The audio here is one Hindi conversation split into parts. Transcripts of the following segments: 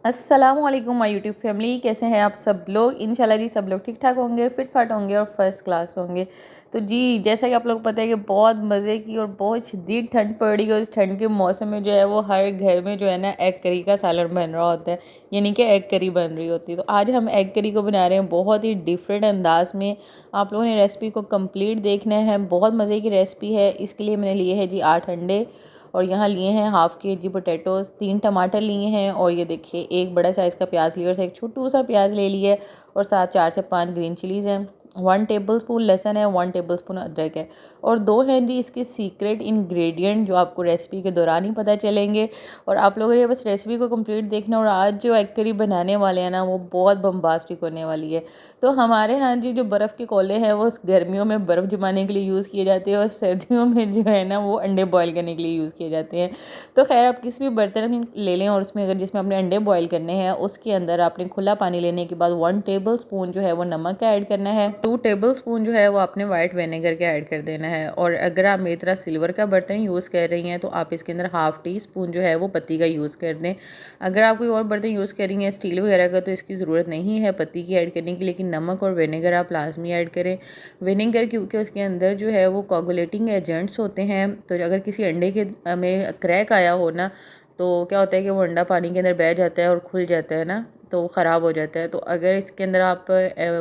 अस्सलामुअलैकुम माय यूट्यूब फैमिली, कैसे हैं आप सब लोग। इंशाल्लाह जी सब लोग ठीक ठाक होंगे, फिट फाट होंगे और फर्स्ट क्लास होंगे। तो जी जैसा कि आप लोग पता है कि बहुत मज़े की और बहुत शदीद ठंड पड़ रही है। उस ठंड के मौसम में जो है वो हर घर में जो है ना एग करी का सालन बन रहा होता है, यानी कि एग करी बन रही होती है। तो आज हम एग करी को बना रहे हैं बहुत ही डिफरेंट अंदाज में। आप लोगों ने रेसिपी को कंप्लीट देखना है, बहुत मज़े की रेसिपी है। इसके लिए मैंने लिए है जी 8 अंडे, और यहाँ लिए हैं हाफ़ के जी पोटैटोज़, 3 टमाटर लिए हैं, और ये देखिए एक बड़ा साइज़ का प्याज लिया और एक छोटू सा प्याज ले लिया है, और साथ 4 से 5 ग्रीन चिलीज़ हैं, 1 टेबलस्पून लहसुन है, 1 टेबलस्पून अदरक है, और 2 हैं जी इसके सीक्रेट इंग्रेडिएंट जो आपको रेसिपी के दौरान ही पता चलेंगे। और आप लोगों ने बस रेसिपी को कंप्लीट देखना। और आज जो एग करी बनाने वाले हैं ना वो बहुत बम्बास्टिक होने वाली है। तो हमारे यहाँ जी जो बर्फ़ के कोले हैं वो गर्मियों में बर्फ़ जमाने के लिए यूज़ किए जाते हैं, और सर्दियों में जो है ना वो अंडे बॉयल करने के लिए यूज़ किए जाते हैं। तो खैर आप किसी भी बर्तन ले लें, और उसमें अगर जिसमें अपने अंडे बॉयल करने हैं उसके अंदर आपने खुला पानी लेने के बाद 1 टेबलस्पून जो है वो नमक का ऐड करना है, 2 टेबलस्पून जो है वो आपने वाइट विनेगर का ऐड कर देना है। और अगर आप मेरी तरह सिल्वर का बर्तन यूज़ कर रही हैं तो आप इसके अंदर हाफ़ टी स्पून जो है वो पत्ती का यूज़ कर दें। अगर आप कोई और बर्तन यूज़ कर रही हैं स्टील वगैरह का तो इसकी ज़रूरत नहीं है पत्ती की ऐड करने की, लेकिन नमक और विनेगर आप लाजमी ऐड करें। विनेगर क्योंकि उसके अंदर जो है वो कोगुलेटिंग एजेंट्स होते हैं, तो अगर किसी अंडे के में क्रैक आया हो ना तो क्या होता है कि वो अंडा पानी के अंदर बह जाता है और खुल जाता है ना, तो वो ख़राब हो जाता है। तो अगर इसके अंदर आप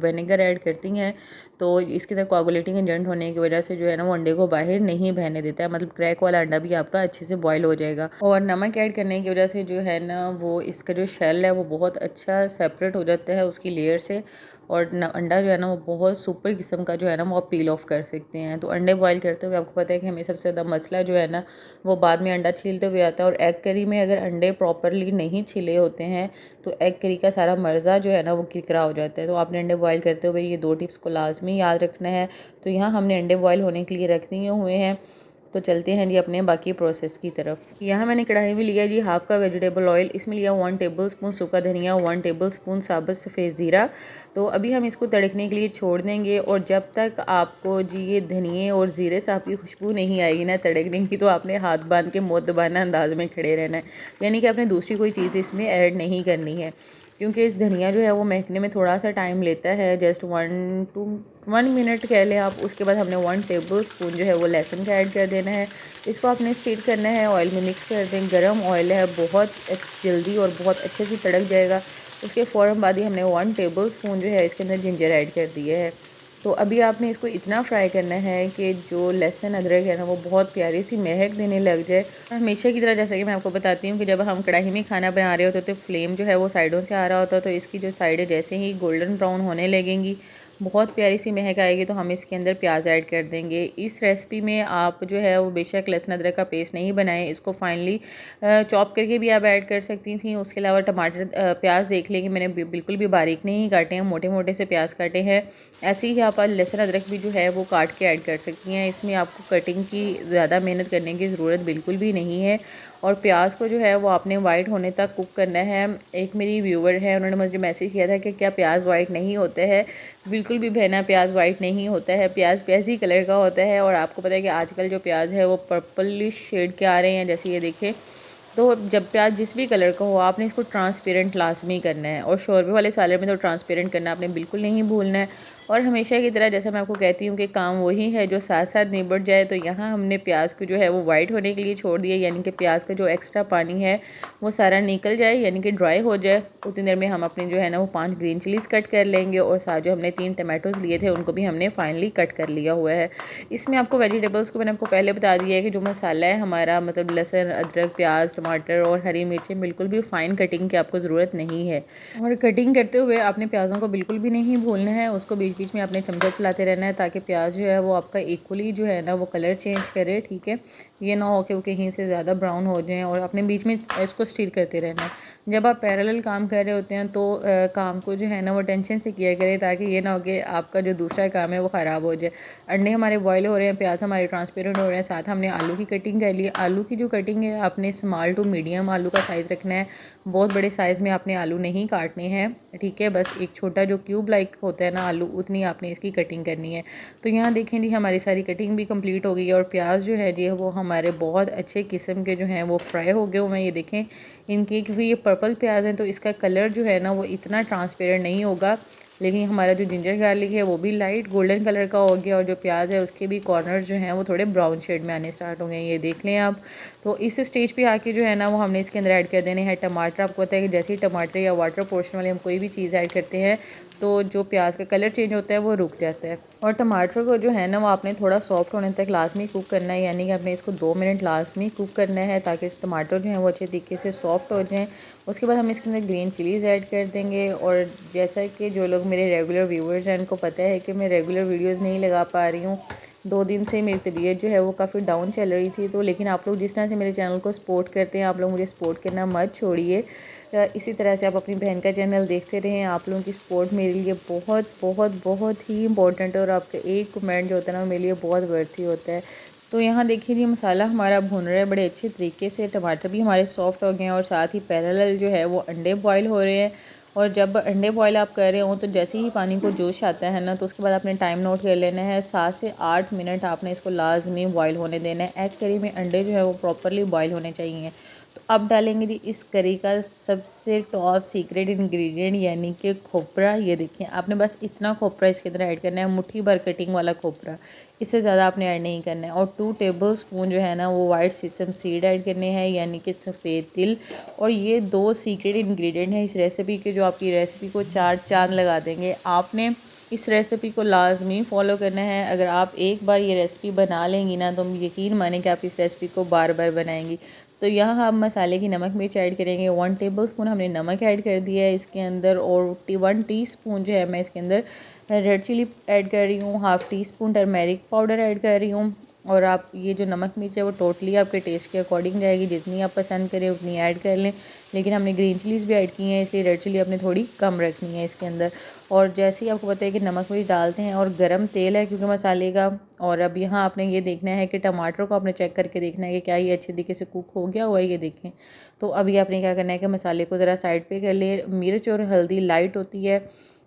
विनेगर ऐड करती हैं तो इसके अंदर कोगुलेटिंग एजेंट होने की वजह से जो है ना वो अंडे को बाहर नहीं बहने देता है, मतलब क्रैक वाला अंडा भी आपका अच्छे से बॉयल हो जाएगा। और नमक ऐड करने की वजह से जो है ना वो इसका जो शेल है वो बहुत अच्छा सेपरेट हो जाता है उसकी लेयर से, और अंडा जो है ना वो बहुत सुपर किस्म का जो है ना वो आप पील ऑफ कर सकते हैं। तो अंडे बॉयल करते हुए आपको पता है कि हमें सबसे ज़्यादा मसला जो है ना वो बाद में अंडा छीलते हुए आता है। और एग करी में अगर अंडे प्रॉपरली नहीं छिले होते हैं तो एग करी का सारा मर्ज़ा जो है ना वो किरकिरा हो जाता है। तो आपने अंडे बॉयल करते हुए ये 2 टिप्स को लाजमी याद रखना है। तो यहाँ हमने अंडे बॉयल होने के लिए रख दिए हुए हैं। तो चलते हैं जी अपने बाकी प्रोसेस की तरफ। यहाँ मैंने कढ़ाई में लिया जी हाफ़ का वेजिटेबल ऑयल, इसमें लिया 1 टेबलस्पून सूखा धनिया, 1 टेबलस्पून साबुत सफ़ेद ज़ीरा। तो अभी हम इसको तड़कने के लिए छोड़ देंगे, और जब तक आपको जी ये धनिए और ज़ीरे साहब की खुशबू नहीं आएगी ना तड़कने की, तो आपने हाथ बांध के मुद्दबाना अंदाज में खड़े रहना है, यानी कि आपने दूसरी कोई चीज़ इसमें ऐड नहीं करनी है, क्योंकि इस धनिया जो है वो महकने में थोड़ा सा टाइम लेता है, जस्ट 1 मिनट कह लें आप। उसके बाद हमने 1 टेबलस्पून जो है वो लहसुन का ऐड कर देना है। इसको आपने स्टीर करना है, ऑयल में मिक्स कर दें। गरम ऑयल है, बहुत जल्दी और बहुत अच्छे से तड़क जाएगा। उसके फ़ौरन बाद ही हमने 1 टेबलस्पून जो है इसके अंदर जिंजर ऐड कर दिया है। तो अभी आपने इसको इतना फ्राई करना है कि जो लहसुन अदरक है ना वो बहुत प्यारी सी महक देने लग जाए। हमेशा की तरह जैसा कि मैं आपको बताती हूँ कि जब हम कढ़ाई में खाना बना रहे होते तो फ्लेम जो है वो साइडों से आ रहा होता, तो इसकी जो साइडें जैसे ही गोल्डन ब्राउन होने लगेंगी बहुत प्यारी सी महक आएगी, तो हम इसके अंदर प्याज ऐड कर देंगे। इस रेसिपी में आप जो है वो बेशक लहसुन अदरक का पेस्ट नहीं बनाएं, इसको फाइनली चॉप करके भी आप ऐड कर सकती थी। उसके अलावा टमाटर प्याज देख लें कि मैंने बिल्कुल भी बारीक नहीं काटे हैं, मोटे मोटे से प्याज काटे हैं। ऐसे ही आप लहसुन अदरक भी जो है वो काट के ऐड कर सकती हैं। इसमें आपको कटिंग की ज़्यादा मेहनत करने की ज़रूरत बिल्कुल भी नहीं है। और प्याज को जो है वो आपने वाइट होने तक कुक करना है। एक मेरी व्यूवर है, उन्होंने मुझे मैसेज किया था कि क्या प्याज वाइट नहीं होते हैं। बिल्कुल भी बहना, प्याज वाइट नहीं होता है, प्याज प्याजी कलर का होता है। और आपको पता है कि आजकल जो प्याज है वो पर्पलिश शेड के आ रहे हैं, जैसे ये देखें। तो जब प्याज जिस भी कलर का हो आपने इसको ट्रांसपेरेंट लाजमी करना है, और शोरबे वाले सालन में तो ट्रांसपेरेंट करना आपने बिल्कुल नहीं भूलना है। और हमेशा की तरह जैसा मैं आपको कहती हूँ कि काम वही है जो साथ साथ निबट जाए, तो यहाँ हमने प्याज को जो है वो वाइट होने के लिए छोड़ दिया, यानी कि प्याज का जो एक्स्ट्रा पानी है वो सारा निकल जाए, यानी कि ड्राई हो जाए। उतनी देर में हम अपने जो है ना वो 5 ग्रीन चिलीज़ कट कर लेंगे, और साथ जो हमने 3 टमाटोज़ लिए थे उनको भी हमने फाइनली कट कर लिया हुआ है। इसमें आपको वेजिटेबल्स को मैंने आपको पहले बता दिया है कि जो मसाला है हमारा, मतलब लहसुन अदरक प्याज टमाटर और हरी मिर्चें, बिल्कुल भी फ़ाइन कटिंग की आपको ज़रूरत नहीं है। और कटिंग करते हुए आपने प्याज़ों को बिल्कुल भी नहीं भूलना है, उसको बीच बीच में आपने चमचा चलाते रहना है ताकि प्याज जो है वो आपका इक्वली जो है ना वो कलर चेंज करे, ठीक है। ये ना हो कि वो कहीं से ज़्यादा ब्राउन हो जाएं, और आपने बीच में इसको स्टीर करते रहना है। जब आप पैरेलल काम कर रहे होते हैं तो काम को जो है ना वो टेंशन से किया करें, ताकि ये ना हो कि आपका जो दूसरा काम है वो ख़राब हो जाए। अंडे हमारे बॉयल हो रहे हैं, प्याज हमारे ट्रांसपेरेंट हो रहे हैं, साथ हमने आलू की कटिंग कर ली है। आलू की जो कटिंग है आपने स्मॉल टू मीडियम आलू का साइज़ रखना है, बहुत बड़े साइज़ में आपने आलू नहीं काटने हैं, ठीक है। बस एक छोटा जो क्यूब लाइक होता है ना आलू, उतनी आपने इसकी कटिंग करनी है। तो यहाँ देखें जी हमारी सारी कटिंग भी कंप्लीट हो गई है, और प्याज जो है जी वो हमारे बहुत अच्छे किस्म के जो हैं वो फ्राई हो गए हुए हैं। ये देखें इनकी, क्योंकि ये पर्पल प्याज हैं तो इसका कलर जो है ना वो इतना ट्रांसपेरेंट नहीं होगा, लेकिन हमारा जो जिंजर गार्लिक है वो भी लाइट गोल्डन कलर का हो गया और जो प्याज है उसके भी कॉर्नर जो हैं वो थोड़े ब्राउन शेड में आने स्टार्ट हो गए। ये देख लें आप। तो इस स्टेज पे आके जो है ना वो हमने इसके अंदर ऐड कर देने हैं टमाटर। आपको पता है कि जैसे ही टमाटर या वाटर पोर्शन वाले हम कोई भी चीज़ ऐड करते हैं तो जो प्याज का कलर चेंज होता है वो रुक जाता है। और टमाटर को जो है ना वो आपने थोड़ा सॉफ्ट होने तक लाजमी कुक करना है, यानी कि आपने इसको 2 मिनट लाजमी कुक करना है ताकि टमाटर जो है वो अच्छे तरीके से सॉफ्ट हो जाएँ। उसके बाद हम इसके अंदर ग्रीन चिलीज़ ऐड कर देंगे। और जैसा कि जो लोग मेरे रेगुलर व्यूवर्स हैं उनको पता है कि मैं रेगुलर वीडियोज़ नहीं लगा पा रही हूँ। 2 दिन से मेरी तबीयत जो है वो काफ़ी डाउन चल रही थी, तो लेकिन आप लोग जिस तरह से मेरे चैनल को सपोर्ट करते हैं, आप लोग मुझे सपोर्ट करना मत छोड़िए। इसी तरह से आप अपनी बहन का चैनल देखते रहें। आप लोगों की सपोर्ट मेरे लिए बहुत बहुत बहुत ही इंपॉर्टेंट है और आपका एक कमेंट जो होता है ना मेरे लिए बहुत वर्थी होता है। तो यहाँ देखिए ये मसाला हमारा भुन रहा है बड़े अच्छे तरीके से, टमाटर भी हमारे सॉफ्ट हो गए हैं और साथ ही पैरेलल जो है वो अंडे बॉयल हो रहे हैं। और जब अंडे बॉयल आप कर रहे हो तो जैसे ही पानी को जोश आता है ना तो उसके बाद आपने टाइम नोट कर लेना है, 7 से 8 मिनट आपने इसको लाजमी बॉयल होने देना है। एग करी में अंडे जो है वो प्रॉपरली बॉयल होने चाहिए। तो अब डालेंगे जी इस करी का सबसे टॉप सीक्रेट इंग्रेडिएंट यानी कि खोपरा। ये देखिए आपने बस इतना खोपरा इसके अंदर ऐड करना है, मुट्ठी भर कटिंग वाला खोपरा, इससे ज़्यादा आपने ऐड नहीं करना है। और 2 टेबल स्पून जो है ना वो वाइट सेसम सीड ऐड करने हैं यानी कि सफ़ेद तिल। और ये 2 सीक्रेट इंग्रेडिएंट हैं इस रेसिपी के जो आपकी रेसिपी को 4 चांद लगा देंगे। आपने इस रेसिपी को लाजमी फ़ॉलो करना है। अगर आप एक बार ये रेसिपी बना लेंगी ना तो यकीन माने कि आप इस रेसिपी को बार बार बनाएंगी। तो यहाँ हम मसाले की नमक मिर्च ऐड करेंगे। 1 टेबल स्पून हमने नमक ऐड कर दिया है इसके अंदर। और 1 टीस्पून जो है मैं इसके अंदर रेड चिली ऐड कर रही हूँ। Half tea spoon turmeric powder add कर रही हूँ। और आप ये जो नमक मिर्च है वो टोटली आपके टेस्ट के अकॉर्डिंग जाएगी, जितनी आप पसंद करें उतनी ऐड कर लें। लेकिन हमने ग्रीन चिलीज़ भी ऐड की हैं इसलिए रेड चिली आपने थोड़ी कम रखनी है इसके अंदर। और जैसे ही आपको पता है कि नमक मिर्च डालते हैं और गरम तेल है क्योंकि मसाले का। और अब यहाँ आपने ये देखना है कि टमाटर को आपने चेक करके देखना है कि क्या ये अच्छे तरीके से कुक हो गया हुआ है, ये देखें। तो अभी आपने क्या करना है कि मसाले को ज़रा साइड पे कर ले। मिर्च और हल्दी लाइट होती है,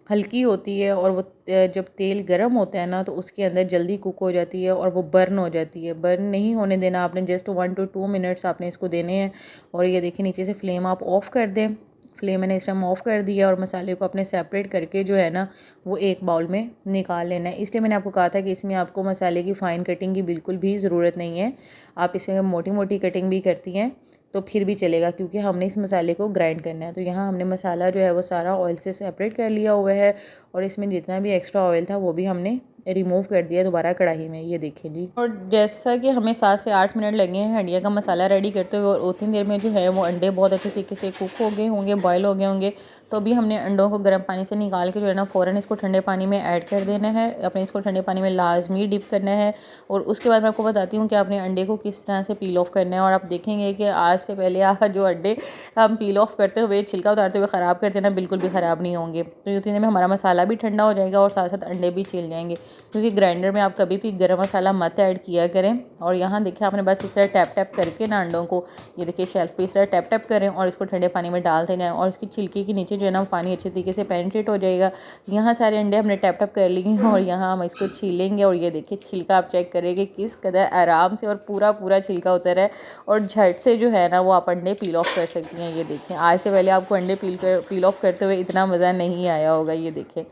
हल्की होती है और वो जब तेल गर्म होता है ना तो उसके अंदर जल्दी कुक हो जाती है और वो बर्न हो जाती है। बर्न नहीं होने देना आपने, जस्ट 1 to 2 मिनट्स आपने इसको देने हैं। और ये देखिए नीचे से फ्लेम आप ऑफ़ कर दें। फ्लेम मैंने इस टाइम ऑफ़ कर दिया और मसाले को अपने सेपरेट करके जो है ना वो एक बाउल में निकाल लेना है। इसलिए मैंने आपको कहा था कि इसमें आपको मसाले की फ़ाइन कटिंग की बिल्कुल भी ज़रूरत नहीं है। आप इसमें मोटी मोटी कटिंग भी करती हैं तो फिर भी चलेगा क्योंकि हमने इस मसाले को ग्राइंड करना है। तो यहाँ हमने मसाला जो है वो सारा ऑयल से सेपरेट कर लिया हुआ है और इसमें जितना भी एक्स्ट्रा ऑयल था वो भी हमने रिमूव कर दिया दोबारा कढ़ाई में, ये देखें जी। और जैसा कि हमें 7 से 8 मिनट लगे हैं हंडिया का मसाला रेडी करते हुए और उतनी देर में जो है वो अंडे बहुत अच्छे तरीके से कुक हो गए होंगे, बॉयल हो गए होंगे। तो अभी हमने अंडों को गर्म पानी से निकाल के जो है ना फ़ौरन इसको ठंडे पानी में ऐड कर देना है। अपने इसको ठंडे पानी में लाजमी डिप करना है। और उसके बाद मैं आपको बताती हूँ कि आपने अंडे को किस तरह से पील ऑफ करना है। और आप देखेंगे कि आज से पहले जो अंडे हम पील ऑफ करते हुए छिलका उतारते हुए ख़राब करते हैं ना बिल्कुल भी ख़राब नहीं होंगे। तो उतनी देर में हमारा मसाला भी ठंडा हो जाएगा और साथ साथ अंडे भी छिल जाएंगे। क्योंकि ग्राइंडर में आप कभी भी गरम मसाला मत ऐड किया करें। और यहाँ देखिए आपने बस इस तरह टैप टैप करके ना अंडों को, ये देखिए शेल्फ पे इस तरह टैप टैप करें और इसको ठंडे पानी में डालते जाएँ और इसकी छिलके के नीचे जो है ना पानी अच्छे तरीके से पेनिट्रेट हो जाएगा। यहाँ सारे अंडे हमने टैप टैप कर लिए हैं और यहाँ हम इसको छीलेंगे। और ये देखिए छिलका आप चेक करेंगे किस कदर आराम से और पूरा पूरा छिलका उतर है और झट से जो है ना वो आप अंडे पील ऑफ कर सकती हैं। ये देखें आज से पहले आपको अंडे पील ऑफ करते हुए इतना मज़ा नहीं आया होगा। ये देखें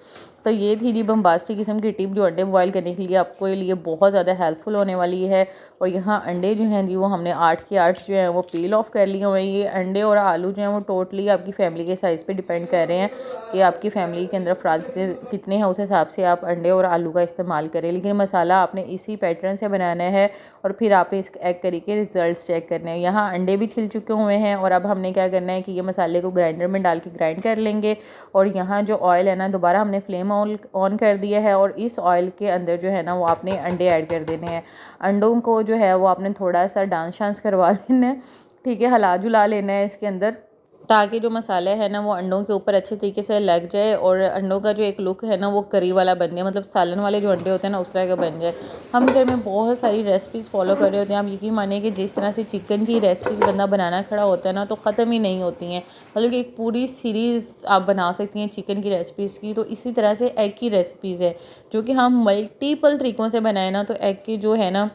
तो ये थी जी बम्बास्टिक किस्म की टिप जो अंडे बॉयल करने के लिए आपको लिए बहुत ज़्यादा हेल्पफुल होने वाली है। और यहाँ अंडे जो हैं जी वो हमने 8 के 8 जो हैं वो पील ऑफ कर लिए हुए हैं। ये अंडे और आलू जो हैं वो टोटली आपकी फ़ैमिली के साइज़ पे डिपेंड कर रहे हैं कि आपकी फ़ैमिली के अंदर अफराद कितने हैं, उस हिसाब से आप अंडे और आलू का इस्तेमाल करें। लेकिन मसाला आपने इसी पैटर्न से बनाना है और फिर आपने इस एग करी के रिजल्ट चेक करने हैं। यहाँ अंडे भी छिल चुके हुए हैं और अब हमने क्या करना है कि ये मसाले को ग्राइंडर में डाल के ग्राइंड कर लेंगे। और यहाँ जो ऑयल है ना दोबारा हमने फ्लेम ऑन कर दिया है और इस ऑयल के अंदर जो है ना वो आपने अंडे ऐड कर देने हैं। अंडों को जो है वो आपने थोड़ा सा डांस शांस करवा लेना है, ठीक है, हिला जुला लेना है इसके अंदर ताकि जो मसाला है ना वो अंडों के ऊपर अच्छे तरीके से लग जाए और अंडों का जो एक लुक है ना वो करी वाला बन जाए, मतलब सालन वाले जो अंडे होते हैं ना उस तरह का बन जाए। हम घर में बहुत सारी रेसिपीज़ फॉलो कर रहे होते हैं। आप यकीन मानिए कि जिस तरह से चिकन की रेसिपीज़ बंदा बनाना खड़ा होता है ना तो ख़त्म ही नहीं होती हैं, मतलब कि एक पूरी सीरीज़ आप बना सकती हैं चिकन की रेसिपीज़ की। तो इसी तरह से एग की रेसिपीज़ है जो कि हम मल्टीपल तरीक़ों से बनाए ना तो एग की जो है ना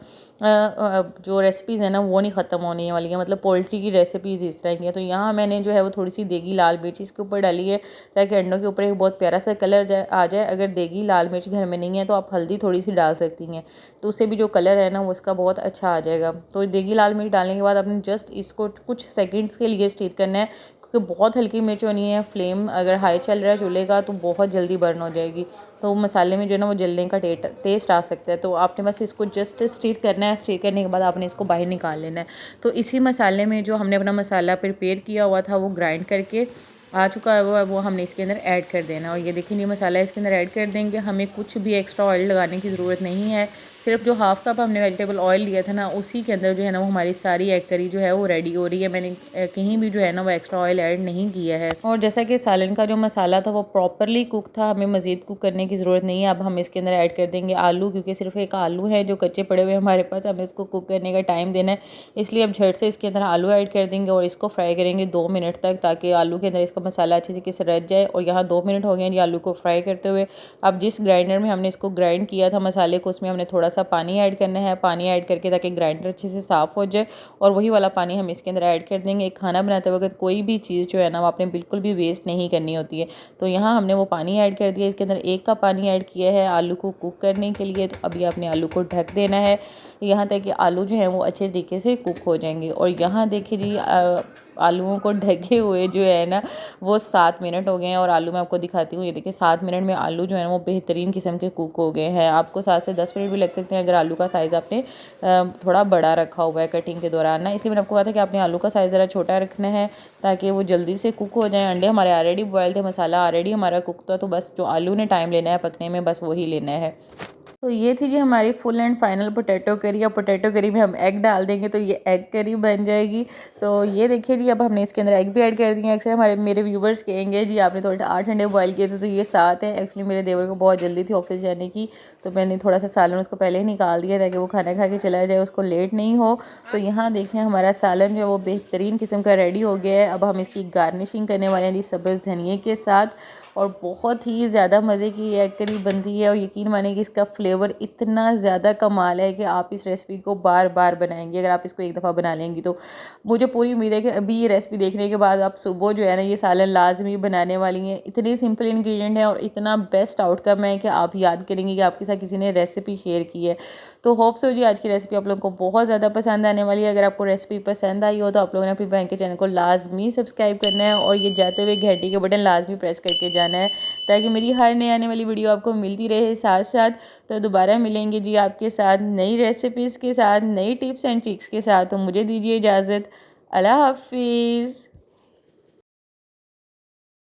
जो रेसिपीज़ है ना वो नहीं ख़त्म होने वाली है, मतलब पोल्ट्री की रेसिपीज़ इस तरह की है। तो यहाँ मैंने जो है वो थोड़ी सी देगी लाल मिर्च इसके ऊपर डाली है ताकि अंडों के ऊपर एक बहुत प्यारा सा कलर आ जाए। अगर देगी लाल मिर्च घर में नहीं है तो आप हल्दी थोड़ी सी डाल सकती हैं, तो उससे भी जो कलर है ना वो इसका बहुत अच्छा आ जाएगा। तो देगी लाल मिर्च डालने के बाद आपने जस्ट इसको कुछ सेकेंड्स के लिए स्टीर करना है, क्योंकि बहुत हल्की मिर्च होनी है। फ्लेम अगर हाई चल रहा है चूल्हे का तो बहुत जल्दी बर्न हो जाएगी, तो मसाले में जो है ना वो जलने का टेस्ट आ सकता है। तो आपने बस इसको जस्ट स्टीर करना है। स्टीर करने के बाद आपने इसको बाहर निकाल लेना है। तो इसी मसाले में जो हमने अपना मसाला प्रिपेयर किया हुआ था वो ग्राइंड करके आ चुका है वो हमने इसके अंदर ऐड कर देना है। और ये देखिए ये मसाला इसके अंदर ऐड कर देंगे। हमें कुछ भी एक्स्ट्रा ऑयल लगाने की ज़रूरत नहीं है, सिर्फ जो हाफ़ कप हमने वेजिटेबल ऑयल लिया था ना उसी के अंदर जो है ना वो हमारी सारी एग करी जो है वो रेडी हो रही है। मैंने कहीं भी जो है ना वो एक्स्ट्रा ऑयल ऐड नहीं किया है। और जैसा कि सालन का जो मसाला था वो प्रॉपरली कुक था, हमें मज़ीद कुक करने की ज़रूरत नहीं है। अब हम इसके अंदर ऐड कर देंगे आलू, क्योंकि सिर्फ एक आलू है जो कच्चे पड़े हुए हमारे पास, हमें इसको कुक करने का टाइम देना है, इसलिए अब झट से इसके अंदर आलू ऐड कर देंगे और इसको फ्राई करेंगे 2 मिनट तक, ताकि आलू के अंदर इसका मसाला अच्छे तरीके से रच जाए। और यहाँ 2 मिनट हो गए हैं आलू को फ्राई करते हुए। अब जिस ग्राइंडर में हमने इसको ग्राइंड किया था मसाले को, उसमें हमने थोड़ा सा पानी ऐड करना है। पानी ऐड करके ताकि ग्राइंडर अच्छे से साफ़ हो जाए, और वही वाला पानी हम इसके अंदर ऐड कर देंगे। खाना बनाते वक्त कोई भी चीज़ जो है ना वो आपने बिल्कुल भी वेस्ट नहीं करनी होती है। तो यहाँ हमने वो पानी ऐड कर दिया, इसके अंदर 1 कप पानी ऐड किया है आलू को कुक करने के लिए। तो अभी आपने आलू को ढक देना है यहाँ तक कि आलू जो है वो अच्छे तरीके से कुक हो जाएंगे। और यहाँ देखिए जी आलूओं को ढके हुए जो है ना वो 7 मिनट हो गए हैं। और आलू मैं आपको दिखाती हूँ, ये देखिए 7 मिनट में आलू जो है वो बेहतरीन किस्म के कुक हो गए हैं। आपको 7 से 10 मिनट भी लग सकते हैं अगर आलू का साइज़ आपने थोड़ा बड़ा रखा हुआ है कटिंग के दौरान ना। इसलिए मैंने आपको कहा था कि आपने आलू का साइज़ ज़रा छोटा रखना है ताकि वो जल्दी से कुक हो जाए। अंडे हमारे ऑलरेडी बॉयल थे, मसाला ऑलरेडी हमारा कुक था, तो बस जो आलू ने टाइम लेना है पकने में बस वही लेना है। तो ये थी जी हमारी फुल एंड फाइनल पोटैटो करी। और पोटैटो करी में हम एग डाल देंगे तो ये एग करी बन जाएगी। तो ये देखिए जी अब हमने इसके अंदर एग भी ऐड कर दिए हैं। अक्सर मेरे व्यूवर्स कहेंगे जी आपने थोड़े 8 अंडे बॉयल किए थे, तो ये 7 है। एक्चुअली मेरे देवर को बहुत जल्दी थी ऑफिस जाने की, तो मैंने थोड़ा सा सालन उसको पहले ही निकाल दिया ताकि वो खाना खा के चला जाए, उसको लेट नहीं हो। तो यहाँ देखें हमारा सालन जो है वो बेहतरीन किस्म का रेडी हो गया है। अब हम इसकी गार्निशिंग करने वाले हैं जी सब्ज़ धनिए के साथ। और बहुत ही ज़्यादा मज़े की एग करी बनती है, और यकीन मानिए कि इसका फ्लेवर इतना ज़्यादा कमाल है कि आप इस रेसिपी को बार बार बनाएंगे। अगर आप इसको एक दफ़ा बना लेंगी तो मुझे पूरी उम्मीद है कि अभी ये रेसिपी देखने के बाद आप सुबह जो है ना ये सालन लाजमी बनाने वाली हैं। इतने सिंपल इंग्रेडिएंट है और इतना बेस्ट आउटकम है कि आप याद करेंगे कि आपके साथ किसी ने रेसिपी शेयर की है। तो होप सो जी आज की रेसिपी आप लोगों को बहुत ज़्यादा पसंद आने वाली है। अगर आपको रेसिपी पसंद आई हो तो आप लोगों ने अपनी बहन के चैनल को लाजमी सब्सक्राइब करना है, और ये जाते हुए घंटी के बटन लाजमी प्रेस करके जाना है ताकि मेरी हर नई आने वाली वीडियो आपको मिलती रहे साथ साथ। तो दोबारा मिलेंगे जी आपके साथ नई रेसिपीज़ के साथ, नई टिप्स एंड ट्रिक्स के साथ। तो मुझे दीजिए इजाज़त। अल्लाह हाफिज़।